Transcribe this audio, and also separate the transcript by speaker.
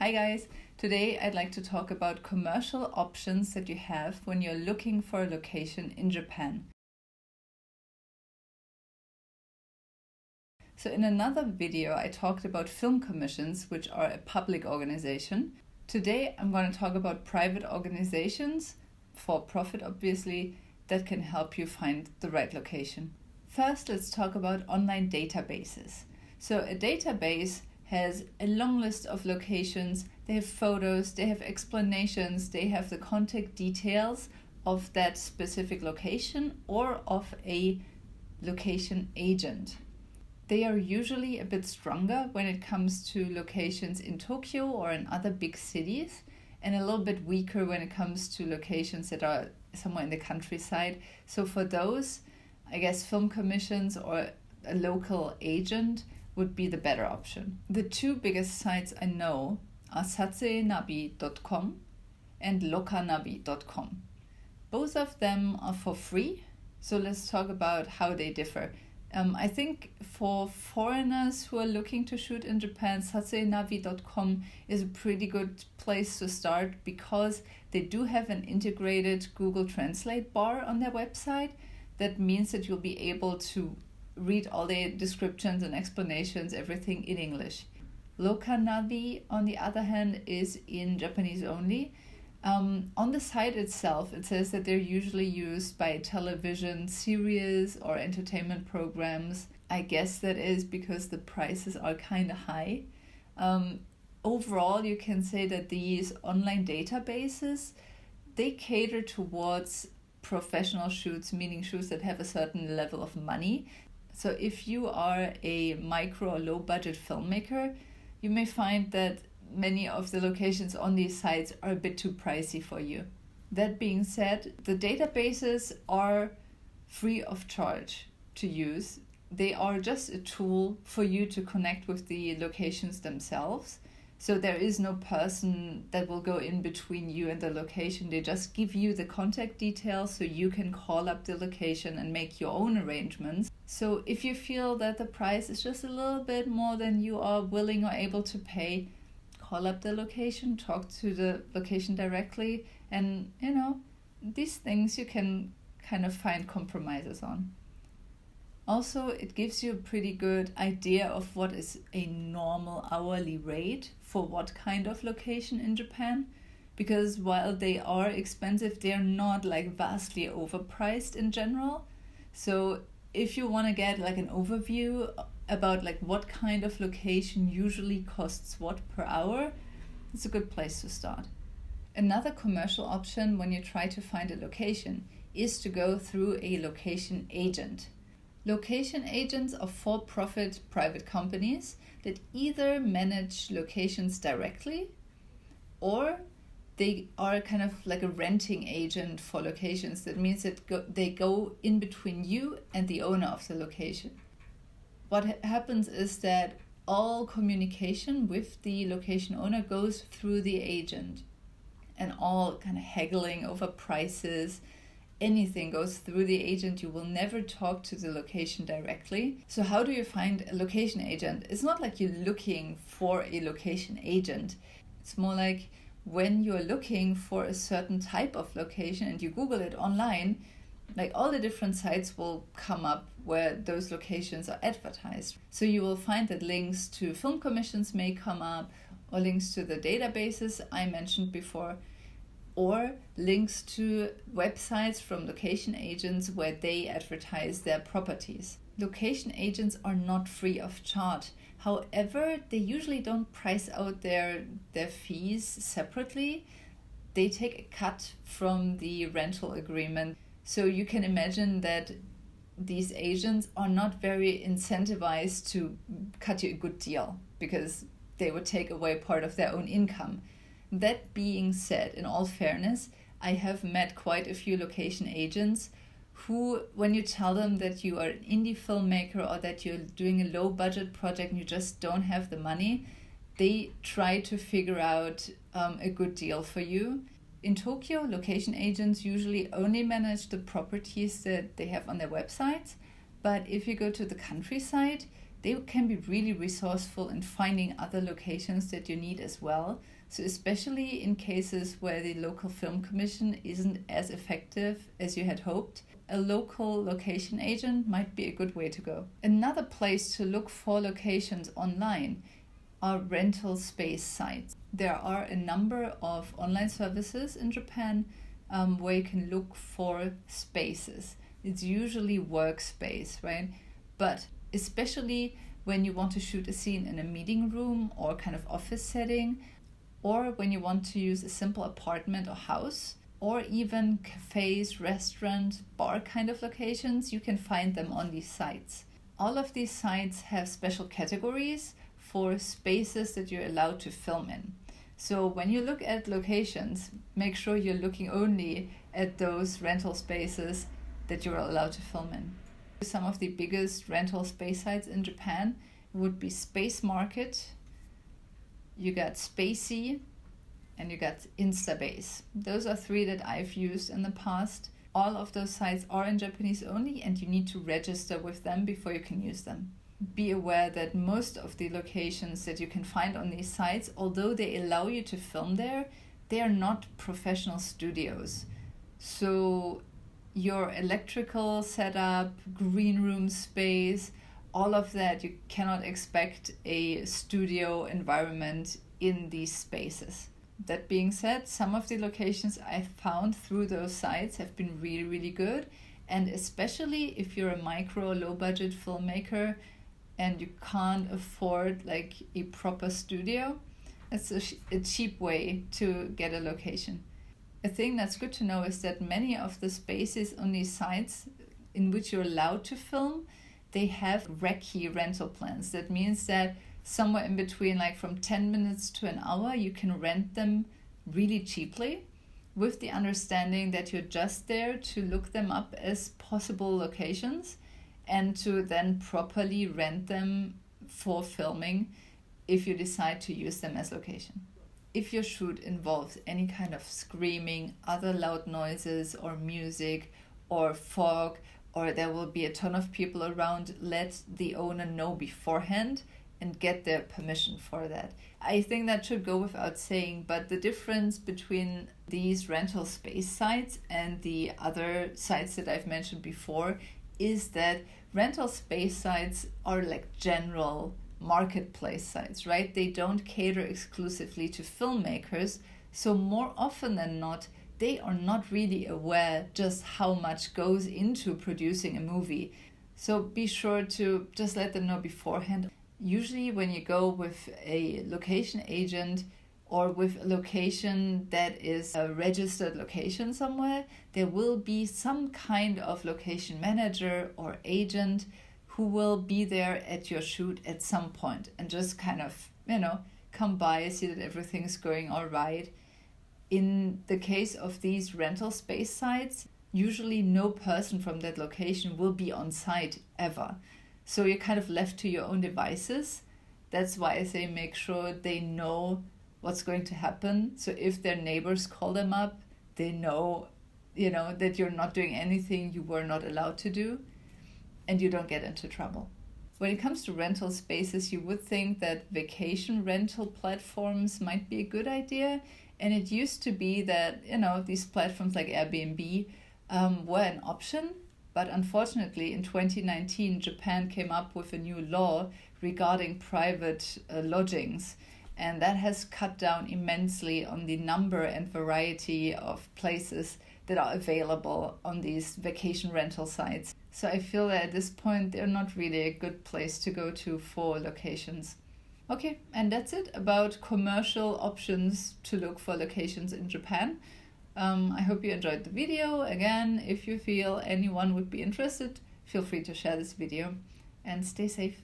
Speaker 1: Hi guys, today I'd like to talk about commercial options that you have when you're looking for a location in Japan. So in another video I talked about film commissions, which are a public organization. Today I'm going to talk about private organizations, for profit obviously, that can help you find the right location. First, let's talk about online databases. So a database has a long list of locations, they have photos, they have explanations, they have the contact details of that specific location or of a location agent. They are usually a bit stronger when it comes to locations in Tokyo or in other big cities, and a little bit weaker when it comes to locations that are somewhere in the countryside. So for those, I guess film commissions or a local agent would be the better option. The two biggest sites I know are satsuenavi.com and lokanavi.com. Both of them are for free, so let's talk about how they differ. I think for foreigners who are looking to shoot in Japan, satsuenavi.com is a pretty good place to start because they do have an integrated Google Translate bar on their website. That means that you'll be able to read all the descriptions and explanations, everything in English. Lokanavi, on the other hand, is in Japanese only. On the site itself, it says that they're usually used by television series or entertainment programs. I guess that is because the prices are kind of high. Overall, you can say that these online databases, they cater towards professional shoots, meaning shoots that have a certain level of money. So if you are a micro or low budget filmmaker, you may find that many of the locations on these sites are a bit too pricey for you. That being said, the databases are free of charge to use. They are just a tool for you to connect with the locations themselves. So there is no person that will go in between you and the location. They just give you the contact details so you can call up the location and make your own arrangements. So if you feel that the price is just a little bit more than you are willing or able to pay, call up the location, talk to the location directly, and these things you can kind of find compromises on. Also, it gives you a pretty good idea of what is a normal hourly rate for what kind of location in Japan, because while they are expensive, they are not like vastly overpriced in general. So if you want to get like an overview about like what kind of location usually costs what per hour, it's a good place to start. Another commercial option when you try to find a location is to go through a location agent. Location agents are for-profit private companies that either manage locations directly or they are kind of like a renting agent for locations. That means that they go in between you and the owner of the location. What happens is that all communication with the location owner goes through the agent, and all kind of haggling over prices, anything goes through the agent. You will never talk to the location directly. So how do you find a location agent? It's not like you're looking for a location agent. It's more like when you're looking for a certain type of location and you Google it online, like all the different sites will come up where those locations are advertised. So you will find that links to film commissions may come up, or links to the databases I mentioned before, or links to websites from location agents where they advertise their properties. Location agents are not free of charge. However, they usually don't price out their fees separately. They take a cut from the rental agreement. So you can imagine that these agents are not very incentivized to cut you a good deal because they would take away part of their own income. That being said, in all fairness, I have met quite a few location agents who, when you tell them that you are an indie filmmaker or that you're doing a low budget project and you just don't have the money, they try to figure out a good deal for you. In Tokyo, location agents usually only manage the properties that they have on their websites, but if you go to the countryside, they can be really resourceful in finding other locations that you need as well. So especially in cases where the local film commission isn't as effective as you had hoped, a local location agent might be a good way to go. Another place to look for locations online are rental space sites. There are a number of online services in Japan where you can look for spaces. It's usually workspace, right? But especially when you want to shoot a scene in a meeting room or kind of office setting, or when you want to use a simple apartment or house, or even cafes, restaurant, bar kind of locations, you can find them on these sites. All of these sites have special categories for spaces that you're allowed to film in. So when you look at locations, make sure you're looking only at those rental spaces that you're allowed to film in. Some of the biggest rental space sites in Japan would be Space Market, you got Spacey, and you got Instabase. Those are 3 that I've used in the past. All of those sites are in Japanese only, and you need to register with them before you can use them. Be aware that most of the locations that you can find on these sites, although they allow you to film there, they are not professional studios. So your electrical setup, green room space, all of that, you cannot expect a studio environment in these spaces. That being said, some of the locations I've found through those sites have been really, really good. And especially if you're a micro, low budget filmmaker and you can't afford like a proper studio, it's a cheap way to get a location. A thing that's good to know is that many of the spaces on these sites in which you're allowed to film, they have recce rental plans. That means that somewhere in between, like from 10 minutes to an hour, you can rent them really cheaply, with the understanding that you're just there to look them up as possible locations and to then properly rent them for filming if you decide to use them as location. If your shoot involves any kind of screaming, other loud noises or music or fog, or there will be a ton of people around, let the owner know beforehand and get their permission for that. I think that should go without saying, but the difference between these rental space sites and the other sites that I've mentioned before is that rental space sites are like general marketplace sites, right? They don't cater exclusively to filmmakers, so more often than not, they are not really aware just how much goes into producing a movie. So be sure to just let them know beforehand. Usually when you go with a location agent or with a location that is a registered location somewhere, there will be some kind of location manager or agent who will be there at your shoot at some point and just kind of, come by, see that everything's going all right. In the case of these rental space sites, usually no person from that location will be on site ever. So you're kind of left to your own devices. That's why I say make sure they know what's going to happen. So if their neighbors call them up, they know, that you're not doing anything you were not allowed to do, and you don't get into trouble. When it comes to rental spaces, you would think that vacation rental platforms might be a good idea. And it used to be that, these platforms like Airbnb were an option. But unfortunately, in 2019, Japan came up with a new law regarding private lodgings. And that has cut down immensely on the number and variety of places that are available on these vacation rental sites. So I feel that at this point, they're not really a good place to go to for locations. Okay, and that's it about commercial options to look for locations in Japan. I hope you enjoyed the video. Again, if you feel anyone would be interested, feel free to share this video and stay safe.